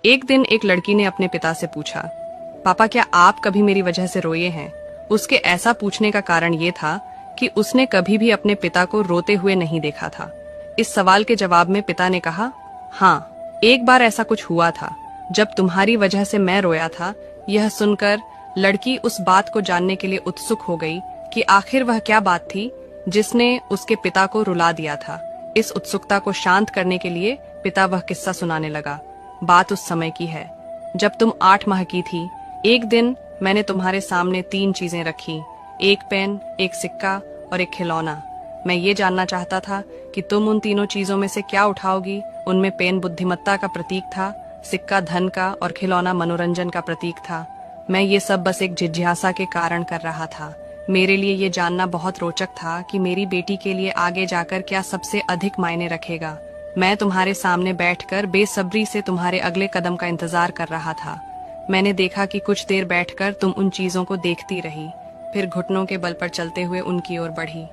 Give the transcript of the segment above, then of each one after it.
एक दिन एक लड़की ने अपने पिता से पूछा, पापा क्या आप कभी मेरी वजह से रोए हैं? उसके ऐसा पूछने का कारण ये था कि उसने कभी भी अपने पिता को रोते हुए नहीं देखा था। इस सवाल के जवाब में पिता ने कहा, हाँ, एक बार ऐसा कुछ हुआ था जब तुम्हारी वजह से मैं रोया था। यह सुनकर लड़की उस बात को जानने के लिए उत्सुक हो गई कि आखिर वह क्या बात थी जिसने उसके पिता को रुला दिया था। इस उत्सुकता को शांत करने के लिए पिता वह किस्सा सुनाने लगा। बात उस समय की है जब तुम 8 माह की थी। एक दिन मैंने तुम्हारे सामने 3 चीजें रखी, एक पेन, एक सिक्का और एक खिलौना। मैं ये जानना चाहता था कि तुम उन तीनों चीजों में से क्या उठाओगी। उनमें पेन बुद्धिमत्ता का प्रतीक था, सिक्का धन का और खिलौना मनोरंजन का प्रतीक था। मैं ये सब बस एक जिज्ञासा के कारण कर रहा था। मेरे लिए ये जानना बहुत रोचक था कि मेरी बेटी के लिए आगे जाकर क्या सबसे अधिक मायने रखेगा। मैं तुम्हारे सामने बैठकर बेसब्री से तुम्हारे अगले कदम का इंतजार कर रहा था। मैंने देखा कि कुछ देर बैठकर तुम उन चीजों को देखती रही, फिर घुटनों के बल पर चलते हुए उनकी ओर बढ़ी।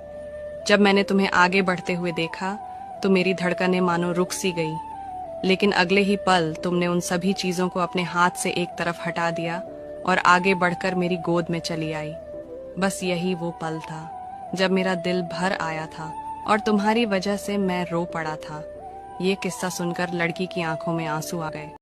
जब मैंने तुम्हें आगे बढ़ते हुए देखा तो मेरी धड़कनें मानो रुक सी गई, लेकिन अगले ही पल तुमने उन सभी चीजों को अपने हाथ से एक तरफ हटा दिया और आगे बढ़कर मेरी गोद में चली आई। बस यही वो पल था जब मेरा दिल भर आया था और तुम्हारी वजह से मैं रो पड़ा था। ये किस्सा सुनकर लड़की की आंखों में आंसू आ गए।